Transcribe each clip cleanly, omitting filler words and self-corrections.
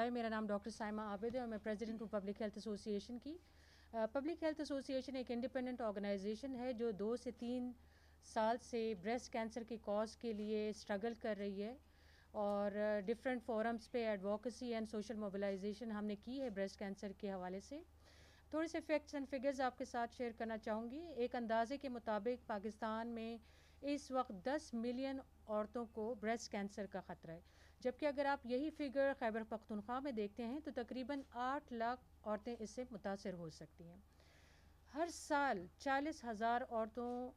بتائیں میرا نام ڈاکٹر سائمہ عابد ہے اور میں پریزیڈنٹ ہوں پبلک ہیلتھ ایسوسیشن کی. پبلک ہیلتھ ایسوسیشن ایک انڈیپینڈنٹ آرگنائزیشن ہے جو 2 سے 3 سال سے بریسٹ کینسر کے کاز کے لیے اسٹرگل کر رہی ہے, اور ڈفرینٹ فورمز پہ ایڈوکیسی اینڈ سوشل موبلائزیشن ہم نے کی ہے بریسٹ کینسر کے حوالے سے. تھوڑے سے فیکٹس اینڈ فگرز آپ کے ساتھ شیئر کرنا چاہوں گی. ایک اندازے کے مطابق پاکستان میں اس وقت 10 ملین عورتوں کو بریسٹ کینسر کا خطرہ ہے, جبکہ اگر آپ یہی فگر خیبر پختونخوا میں دیکھتے ہیں تو تقریباً 8 لاکھ عورتیں اس سے متاثر ہو سکتی ہیں. ہر سال 40,000 عورتوں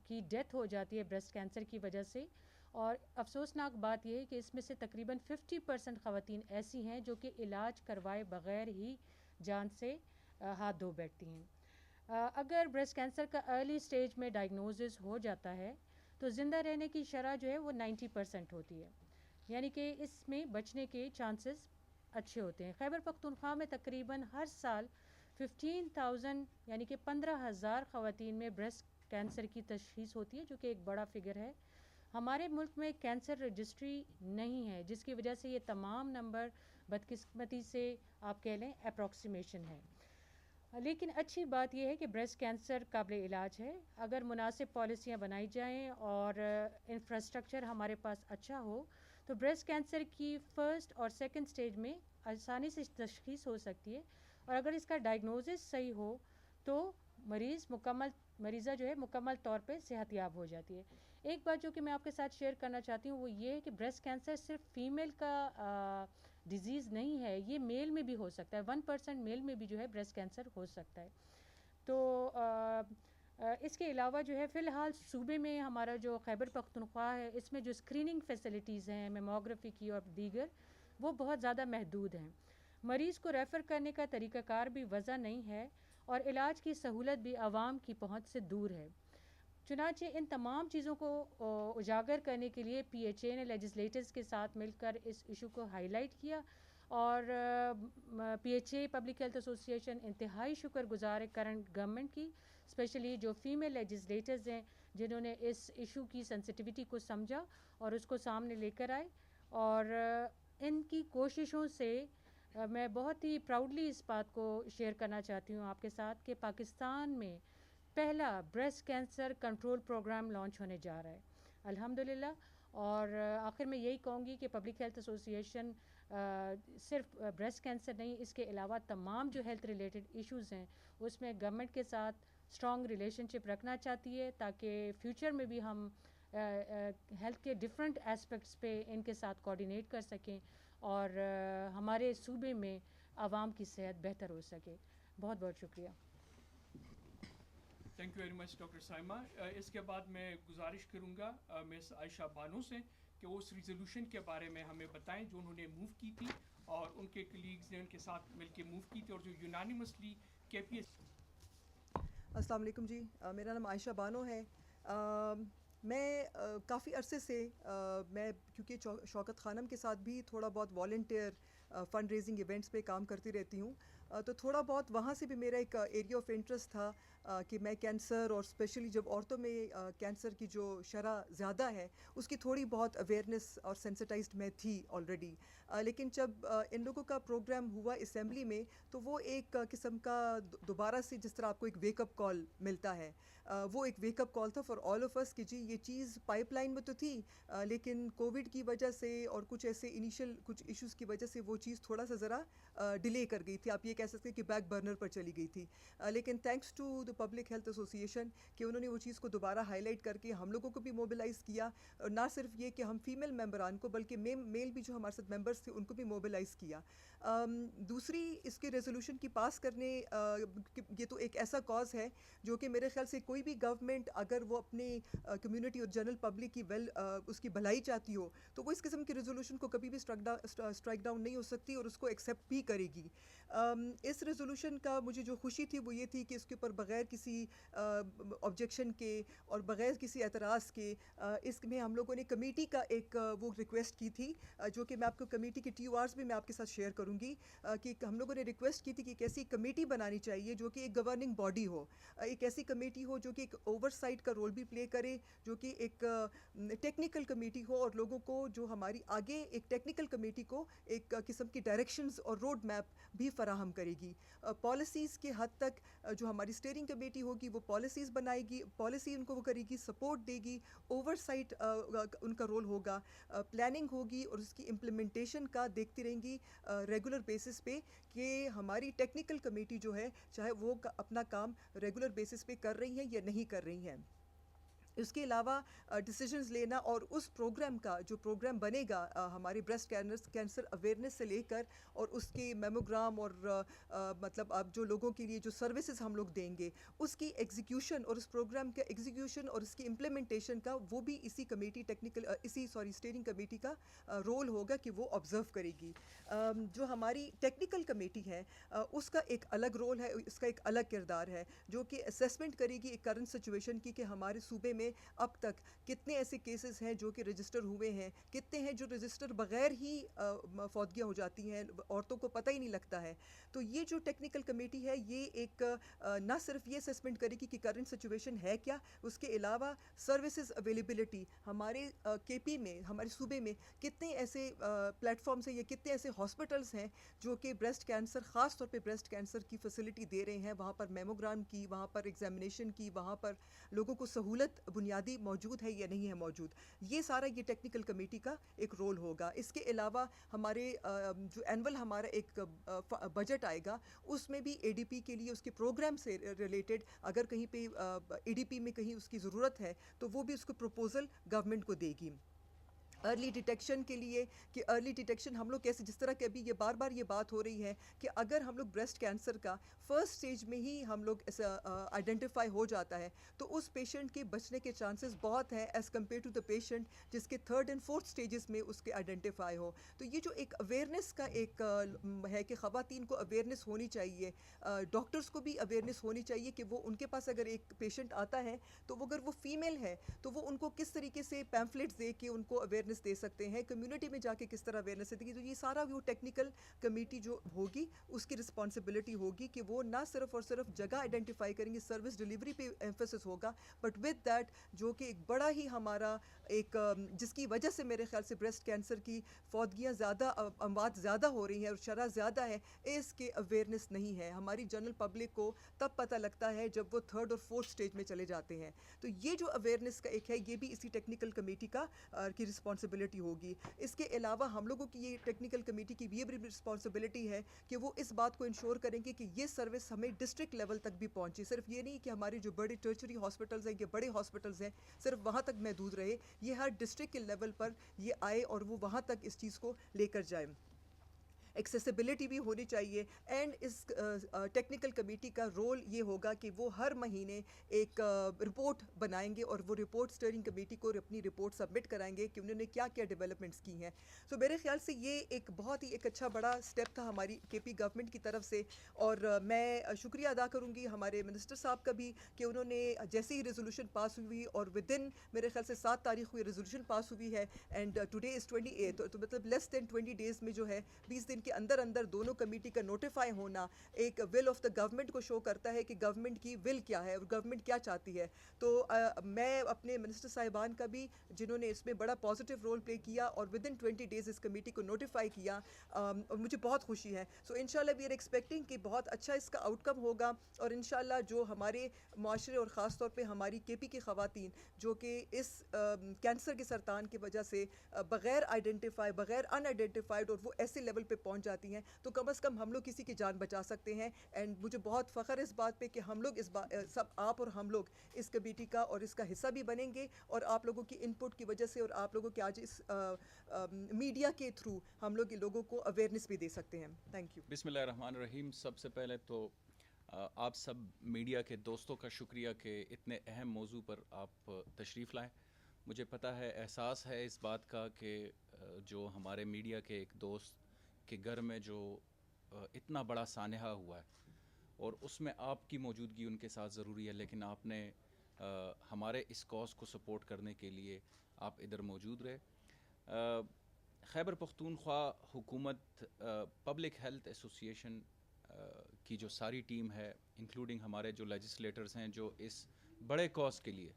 کی ڈیتھ ہو جاتی ہے بریسٹ کینسر کی وجہ سے, اور افسوسناک بات یہ ہے کہ اس میں سے تقریباً 50% خواتین ایسی ہیں جو کہ علاج کروائے بغیر ہی جان سے ہاتھ دھو بیٹھتی ہیں. اگر بریسٹ کینسر کا ارلی سٹیج میں ڈائگنوزس ہو جاتا ہے تو زندہ رہنے کی شرح جو ہے وہ 90% ہوتی ہے, یعنی کہ اس میں بچنے کے چانسز اچھے ہوتے ہیں. خیبر پختونخوا میں تقریباً ہر سال 15,000 یعنی کہ 15,000 خواتین میں بریسٹ کینسر کی تشخیص ہوتی ہے, جو کہ ایک بڑا فگر ہے. ہمارے ملک میں کینسر رجسٹری نہیں ہے, جس کی وجہ سے یہ تمام نمبر بدقسمتی سے آپ کہہ لیں اپروکسیمیشن ہے. لیکن اچھی بات یہ ہے کہ بریسٹ کینسر قابل علاج ہے اگر مناسب پالیسیاں بنائی جائیں اور انفراسٹرکچر ہمارے پاس اچھا ہو تو بریسٹ کینسر کی فرسٹ اور سیکنڈ سٹیج میں آسانی سے تشخیص ہو سکتی ہے, اور اگر اس کا ڈائگنوزس صحیح ہو تو مریضہ جو ہے مکمل طور پہ صحت یاب ہو جاتی ہے. ایک بات جو کہ میں آپ کے ساتھ شیئر کرنا چاہتی ہوں وہ یہ ہے کہ بریسٹ کینسر صرف فیمیل کا ڈیزیز نہیں ہے, یہ میل میں بھی ہو سکتا ہے. 1% میل میں بھی جو ہے بریسٹ کینسر ہو سکتا ہے. تو اس کے علاوہ جو ہے فی الحال صوبے میں ہمارا جو خیبر پختونخوا ہے اس میں جو اسکریننگ فیسلٹیز ہیں میموگرافی کی اور دیگر وہ بہت زیادہ محدود ہیں. مریض کو ریفر کرنے کا طریقہ کار بھی وضع نہیں ہے, اور علاج کی سہولت بھی عوام کی پہنچ سے دور ہے. چنانچہ ان تمام چیزوں کو اجاگر کرنے کے لیے پی ایچ اے نے لیجسلیٹرز کے ساتھ مل کر اس ایشو کو ہائی لائٹ کیا, اور P H A public health association انتہائی شکر گزار ہے کرنٹ گورنمنٹ کی, اسپیشلی جو فیمیل لیجسلیٹرز ہیں جنہوں نے اس ایشو کی سینسٹیوٹی کو سمجھا اور اس کو سامنے لے کر آئے. اور ان کی کوششوں سے میں بہت ہی پراؤڈلی اس بات کو شیئر کرنا چاہتی ہوں آپ کے ساتھ کہ پاکستان میں پہلا breast cancer control programme launch ہونے جا رہا ہے الحمدللہ. اور آخر میں یہی کہوں گی کہ پبلک ہیلتھ ایسوسیشن صرف بریسٹ کینسر نہیں, اس کے علاوہ تمام جو ہیلتھ ریلیٹڈ ایشوز ہیں اس میں گورنمنٹ کے ساتھ اسٹرانگ ریلیشن شپ رکھنا چاہتی ہے, تاکہ فیوچر میں بھی ہم ہیلتھ کے ڈفرینٹ اسپیکٹس پہ ان کے ساتھ کوآرڈینیٹ کر سکیں اور ہمارے صوبے میں عوام کی صحت بہتر ہو سکے. بہت بہت شکریہ. Thank you very much doctor Saima. اس کے بعد میں گزارش کروں گا مس عائشہ بانو سے کہ وہ اس ریزولوشن کے بارے میں ہمیں بتائیں جو انہوں نے موو کی تھی اور ان کے کلیگز نے ان کے ساتھ مل کے موو کی تھی, اور جو یونانیمسلی کے پی ایس. السلام علیکم جی, میرا نام عائشہ بانو ہے. میں کافی عرصے سے میں کیونکہ شوکت خانم کے ساتھ بھی تھوڑا بہت والنٹیئر فنڈ ریزنگ ایونٹس پہ کام کرتی رہتی ہوں, تو تھوڑا بہت وہاں سے بھی میرا ایک ایریا آف انٹرسٹ تھا کہ میں کینسر اور اسپیشلی جب عورتوں میں کینسر کی جو شرح زیادہ ہے اس کی تھوڑی بہت اویئرنیس اور سینسٹائزڈ میں تھی آلریڈی. لیکن جب ان لوگوں کا پروگرام ہوا اسمبلی میں تو وہ ایک قسم کا دوبارہ سے جس طرح آپ کو ایک ویک اپ کال ملتا ہے, وہ ایک ویک اپ کال تھا فار آل آف اس کہ جی یہ چیز پائپ لائن میں تو تھی لیکن کووڈ کی وجہ سے اور کچھ ایسے انیشیل کچھ ایشوز کی وجہ سے وہ چیز تھوڑا سا ذرا ڈیلے کر گئی تھی. آپ یہ کہہ سکتے ہیں کہ بیک برنر پر چلی گئی تھی. لیکن thanks to the public health association کہ انہوں نے وہ چیز کو دوبارہ ہائی لائٹ کر کے ہم لوگوں کو بھی موبلائز کیا, اور نہ صرف یہ کہ ہم فیمیل ممبران کو بلکہ میل بھی جو ہمارے ساتھ ممبرس تھے ان کو بھی موبلائز کیا. دوسری اس کے ریزولوشن کی پاس کرنے یہ تو ایک ایسا کاز ہے جو کہ میرے خیال سے کوئی بھی گورنمنٹ اگر وہ اپنی کمیونٹی اور جنرل پبلک کی اس کی بھلائی چاہتی ہو تو وہ اس قسم کی ریزولوشن کو کبھی بھی اسٹرائک ڈاؤن نہیں ہو سکتی اور اس کو ایکسیپٹ بھی کرے گی. اس ریزولوشن کا مجھے جو خوشی تھی وہ یہ تھی کہ اس کے اوپر بغیر کسی آبجیکشن کے اور بغیر کسی اعتراض کے اس میں ہم لوگوں نے کمیٹی کا ایک وہ ریکویسٹ کی تھی، جو کہ میں آپ کو کمیٹی کے TORs بھی میں آپ کے ساتھ شیئر کروں گی، کہ ہم لوگوں نے ریکویسٹ کی تھی کہ ایک ایسی کمیٹی بنانی چاہیے جو کہ ایک گورننگ باڈی ہو، ایک ایسی کمیٹی ہو جو کہ ایک اوور سائٹ کا رول بھی پلے کرے، جو کہ ایک ٹیکنیکل کمیٹی ہو اور لوگوں کو جو ہماری آگے ایک ٹیکنیکل کمیٹی کو ایک قسم کی ڈائریکشنز اور روڈ میپ بھی فراہم کرے گی. پالیسیز کے حد تک جو ہماری اسٹیئرنگ کمیٹی ہوگی وہ پالیسیز بنائے گی، پالیسی ان کو وہ کرے گی، سپورٹ دے گی، اوور سائٹ ان کا رول ہوگا، پلاننگ ہوگی اور اس کی امپلیمنٹیشن کا دیکھتی رہیں گی ریگولر بیسس پہ کہ ہماری ٹیکنیکل کمیٹی جو ہے چاہے وہ اپنا کام ریگولر بیسس پہ کر رہی ہیں یا نہیں کر رہی ہیں. اس کے علاوہ ڈیسیجنز لینا اور اس پروگرام کا جو پروگرام بنے گا ہمارے بریسٹ کینسر اویئرنیس سے لے کر اور اس کے میموگرام اور مطلب اب جو لوگوں کے لیے جو سروسز ہم لوگ دیں گے اس کی ایگزیکیوشن اور اس پروگرام کا ایگزیکیوشن اور اس کی امپلیمنٹیشن کا وہ بھی اسی کمیٹی اسٹیئرنگ کمیٹی کا رول ہوگا کہ وہ آبزرو کرے گی. جو ہماری ٹیکنیکل کمیٹی ہے اس کا ایک الگ رول ہے، اس کا ایک الگ کردار ہے جو کہ اسیسمنٹ کرے گی ایک کرنٹ سچویشن کی کہ ہمارے صوبے میں اب تک کتنے ایسے کیسز ہیں جو کہ رجسٹر ہوئے ہیں، کتنے ہیں جو رجسٹر بغیر ہی فوتگیاں ہو جاتی ہیں، عورتوں کو پتہ ہی نہیں لگتا ہے. تو یہ جو ٹیکنیکل کمیٹی ہے یہ ایک نہ صرف یہ اسیسمنٹ کرے گی کہ کرنٹ سچویشن ہے کیا، اس کے علاوہ سروسز اویلیبلٹی ہمارے KP میں ہمارے صوبے میں کتنے ایسے پلیٹ فارمز ہیں یا کتنے ایسے ہاسپٹلس ہیں جو کہ بریسٹ کینسر خاص طور پہ بریسٹ کینسر کی فیسلٹی دے رہے ہیں، وہاں پر میموگرام کی، وہاں پر ایگزامینیشن کی، وہاں پر لوگوں کو سہولت بنیادی موجود ہے یا نہیں ہے موجود. یہ سارا یہ ٹیکنیکل کمیٹی کا ایک رول ہوگا. اس کے علاوہ ہمارے جو اینول ہمارا ایک بجٹ آئے گا اس میں بھی ADP کے لیے اس کے پروگرام سے ریلیٹڈ اگر کہیں پہ ADP میں کہیں اس کی ضرورت ہے تو وہ بھی اس کو پروپوزل گورنمنٹ کو دے گی. ارلی ڈیٹیکشن کے لیے کہ ارلی ڈیٹیکشن ہم لوگ کیسے، جس طرح کہ ابھی یہ بار بار یہ بات ہو رہی ہے کہ اگر ہم لوگ بریسٹ کینسر کا فرسٹ سٹیج میں ہی ہم لوگ آئیڈینٹیفائی ہو جاتا ہے تو اس پیشنٹ کے بچنے کے چانسز بہت ہیں as compared to the patient جس کے تھرڈ اینڈ فورتھ سٹیجز میں اس کے آئیڈینٹیفائی ہو. تو یہ جو ایک اویئرنیس کا ایک ہے کہ خواتین کو اویئرنیس ہونی چاہیے، ڈاکٹرز کو بھی اویئرنیس ہونی چاہیے کہ وہ ان کے پاس اگر ایک پیشنٹ آتا ہے تو وہ اگر وہ فیمیل ہے تو وہ ان کو کس طریقے سے پیمفلیٹس دے کے ان کو اویئرنیس دے سکتے ہیں، کمیونٹی میں جا کے کس طرح اویئرنیس دے گی. تو یہ سارا وہ ٹیکنیکل کمیٹی جو ہوگی اس کی رسپانسبلٹی ہوگی کہ وہ نہ صرف اور صرف جگہ آئیڈینٹیفائی کریں گے، سروس ڈلیوری پہ ایمفیسس ہوگا، بٹ ود دیٹ جو کہ ایک بڑا ہی ہمارا ایک جس کی وجہ سے میرے خیال سے بریسٹ کینسر کی فوتگیاں زیادہ، اموات زیادہ ہو رہی ہیں اور شرح زیادہ ہے، اس کے اویئرنیس نہیں ہے. ہماری جنرل پبلک کو تب پتہ لگتا ہے جب وہ تھرڈ اور فورتھ سٹیج میں چلے جاتے ہیں. تو یہ جو اویئرنیس کا ایک ہے یہ بھی اسی ٹیکنیکل کمیٹی کا کی رسپانسبلٹی ہوگی. اس کے علاوہ ہم لوگوں کی یہ ٹیکنیکل کمیٹی کی بھی یہ رسپانسبلٹی ہے کہ وہ اس بات کو انشور کریں گے کہ یہ سروس ہمیں ڈسٹرکٹ لیول تک بھی پہنچے. صرف یہ نہیں کہ ہمارے جو بڑے ٹرچری ہاسپٹلز ہیں یا بڑے ہاسپٹلز ہیں صرف وہاں تک محدود رہے، یہ ہر ڈسٹرکٹ کے لیول پر یہ آئے اور وہ وہاں تک اس چیز کو لے کر جائیں. ایکسیسیبلٹی بھی ہونی چاہیے. اینڈ اس ٹیکنیکل کمیٹی کا رول یہ ہوگا کہ وہ ہر مہینے ایک رپورٹ بنائیں گے اور وہ رپورٹ اسٹیئرنگ کمیٹی کو اپنی رپورٹ سبمٹ کرائیں گے کہ انہوں نے کیا کیا ڈیولپمنٹس کی ہیں. سو میرے خیال سے یہ ایک بہت ہی ایک اچھا بڑا اسٹیپ تھا ہماری KP گورنمنٹ کی طرف سے، اور میں شکریہ ادا کروں گی ہمارے منسٹر صاحب کا بھی کہ انہوں نے جیسے ہی ریزولوشن پاس ہوئی اور ودن میرے خیال سے 7 تاریخ کو یہ ریزولوشن پاس ہوئی ہے اینڈ ٹوڈے از 28 تو مطلب لیس دین 20 ڈیز میں جو ہے 20 دن کے اندر اندر دونوں کمیٹی کا نوٹیفائی ہونا ایک ول آف دا گورنمنٹ کو شو کرتا ہے کہ گورنمنٹ کی ول کیا ہے اور گورنمنٹ کیا چاہتی ہے. تو میں اپنے منسٹر صاحبان کا بھی جنہوں نے اس میں بڑا پازیٹیو رول پلے کیا اور ود ان 20 ڈیز اس کمیٹی کو نوٹیفائی کیا، اور مجھے بہت خوشی ہے. سو انشاءاللہ وی آر ایکسپیکٹنگ کہ بہت اچھا اس کا آؤٹ کم ہوگا اور انشاءاللہ جو ہمارے معاشرے اور خاص طور پہ ہماری KP کی خواتین جو کہ اس کینسر کے سرطان کی وجہ سے بغیر آئیڈینٹیفائی بغیر ان آئیڈینٹیفائڈ اور وہ ایسے لیول پہ پہنچ جاتی ہیں تو کم از کم ہم لوگ کسی کی جان بچا سکتے ہیں. اینڈ مجھے بہت فخر اس بات پہ کہ ہم لوگ سب آپ اور ہم لوگ اس کمیٹی کا اور اس کا حصہ بھی بنیں گے اور آپ لوگوں کی انپٹ کی وجہ سے اور آپ لوگوں کے آج اس میڈیا کے تھرو ہم لوگ لوگوں کو اویئرنیس بھی دے سکتے ہیں. Thank you. بسم اللہ الرحمن الرحیم. سب سے پہلے تو آپ سب میڈیا کے دوستوں کا شکریہ کہ اتنے اہم موضوع پر آپ تشریف لائیں. مجھے پتہ ہے، احساس ہے اس بات کا کہ جو ہمارے میڈیا کے ایک دوست کے گھر میں جو اتنا بڑا سانحہ ہوا ہے اور اس میں آپ کی موجودگی ان کے ساتھ ضروری ہے، لیکن آپ نے ہمارے اس کاز کو سپورٹ کرنے کے لیے آپ ادھر موجود رہے۔ خیبر پختونخوا حکومت پبلک ہیلتھ ایسوسیشن کی جو ساری ٹیم ہے، انکلوڈنگ ہمارے جو لیجسلیٹرز ہیں، جو اس بڑے کاز کے لیے،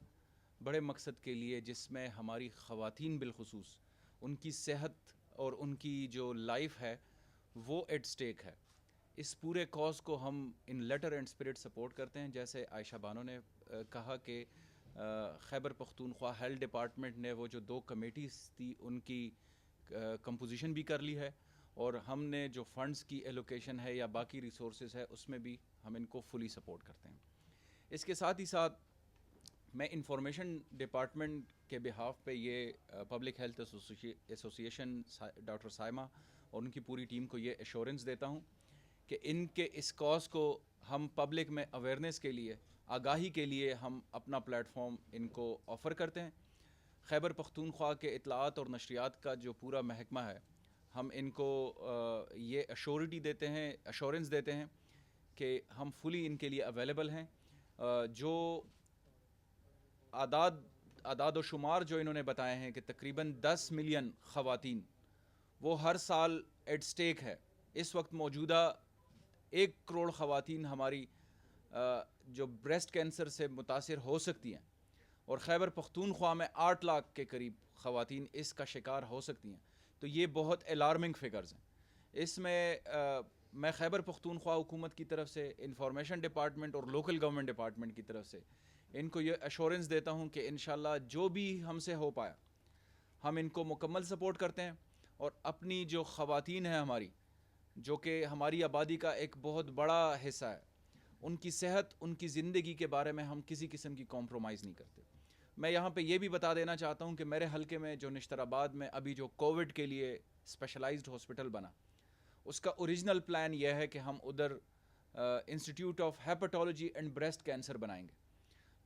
بڑے مقصد کے لیے، جس میں ہماری خواتین بالخصوص ان کی صحت اور ان کی جو لائف ہے وہ ایٹ سٹیک ہے، اس پورے کاز کو ہم ان لیٹر اینڈ اسپرٹ سپورٹ کرتے ہیں۔ جیسے عائشہ بانو نے کہا کہ خیبر پختونخوا ہیلتھ ڈپارٹمنٹ نے وہ جو 2 کمیٹیز تھی ان کی کمپوزیشن بھی کر لی ہے، اور ہم نے جو فنڈز کی ایلوکیشن ہے یا باقی ریسورسز ہے اس میں بھی ہم ان کو فلی سپورٹ کرتے ہیں۔ اس کے ساتھ ہی ساتھ میں انفارمیشن ڈپارٹمنٹ کے بہاف پہ یہ public health association doctor Saima اور ان کی پوری ٹیم کو یہ ایشورنس دیتا ہوں کہ ان کے اس کاز کو ہم پبلک میں اویئرنیس کے لیے، آگاہی کے لیے ہم اپنا پلیٹ فارم ان کو آفر کرتے ہیں۔ خیبر پختونخوا کے اطلاعات اور نشریات کا جو پورا محکمہ ہے، ہم ان کو یہ ایشورنس دیتے ہیں کہ ہم فلی ان کے لیے اویلیبل ہیں۔ جو اعداد و شمار جو انہوں نے بتائے ہیں کہ تقریباً 10 ملین خواتین وہ ہر سال ایٹ سٹیک ہے۔ اس وقت موجودہ 1 کروڑ خواتین ہماری جو بریسٹ کینسر سے متاثر ہو سکتی ہیں، اور خیبر پختونخوا میں 8 لاکھ کے قریب خواتین اس کا شکار ہو سکتی ہیں، تو یہ بہت الارمنگ فگرز ہیں۔ اس میں میں خیبر پختونخوا حکومت کی طرف سے، انفارمیشن ڈپارٹمنٹ اور لوکل گورنمنٹ ڈپارٹمنٹ کی طرف سے ان کو یہ ایشورنس دیتا ہوں کہ انشاءاللہ جو بھی ہم سے ہو پایا ہم ان کو مکمل سپورٹ کرتے ہیں، اور اپنی جو خواتین ہیں ہماری، جو کہ ہماری آبادی کا ایک بہت بڑا حصہ ہے، ان کی صحت، ان کی زندگی کے بارے میں ہم کسی قسم کی کمپرومائز نہیں کرتے۔ میں یہاں پہ یہ بھی بتا دینا چاہتا ہوں کہ میرے حلقے میں جو نشتر آباد میں ابھی جو کووڈ کے لیے اسپیشلائزڈ ہاسپٹل بنا، اس کا اوریجنل پلان یہ ہے کہ ہم ادھر institute of hepatology and breast cancer بنائیں گے،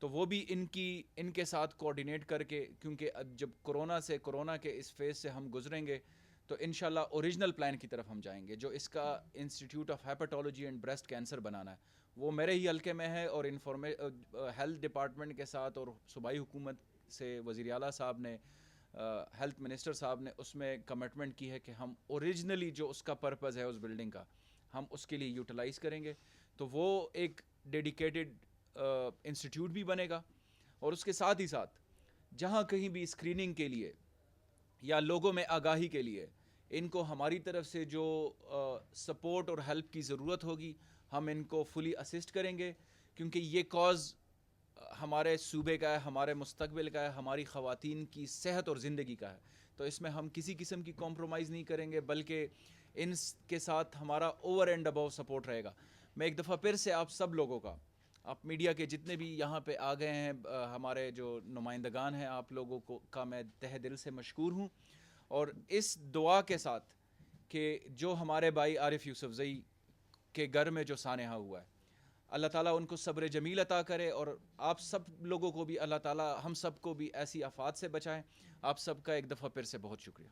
تو وہ بھی ان کے ساتھ کوآرڈینیٹ کر کے، کیونکہ جب کورونا کے اس فیز سے ہم گزریں گے تو انشاءاللہ اوریجنل پلان کی طرف ہم جائیں گے، جو اس کا institute of hepatology and breast cancer بنانا ہے، وہ میرے ہی حلقے میں ہے، اور ہیلتھ ڈپارٹمنٹ کے ساتھ اور صوبائی حکومت سے وزیر اعلیٰ صاحب نے، ہیلتھ منسٹر صاحب نے اس میں کمٹمنٹ کی ہے کہ ہم اوریجنلی جو اس کا پرپز ہے اس بلڈنگ کا، ہم اس کے لیے یوٹیلائز کریں گے، تو وہ ایک ڈیڈیکیٹڈ انسٹیٹیوٹ بھی بنے گا۔ اور اس کے ساتھ ہی ساتھ جہاں کہیں بھی اسکریننگ کے لیے یا لوگوں میں آگاہی کے لیے ان کو ہماری طرف سے جو سپورٹ اور ہیلپ کی ضرورت ہوگی، ہم ان کو فلی اسسٹ کریں گے، کیونکہ یہ کاز ہمارے صوبے کا ہے، ہمارے مستقبل کا ہے، ہماری خواتین کی صحت اور زندگی کا ہے، تو اس میں ہم کسی قسم کی کمپرومائز نہیں کریں گے، بلکہ ان کے ساتھ ہمارا اوور اینڈ ابو سپورٹ رہے گا۔ میں ایک دفعہ پھر سے آپ سب لوگوں کا، آپ میڈیا کے جتنے بھی یہاں پہ آ گئے ہیں، ہمارے جو نمائندگان ہیں، آپ لوگوں کا میں تہ دل سے مشکور ہوں، اور اس دعا کے ساتھ کہ جو ہمارے بھائی عارف یوسف زئی کے گھر میں جو سانحہ ہوا ہے، اللہ تعالیٰ ان کو صبر جمیل عطا کرے، اور آپ سب لوگوں کو بھی اللہ تعالیٰ، ہم سب کو بھی ایسی آفات سے بچائیں۔ آپ سب کا ایک دفعہ پھر سے بہت شکریہ۔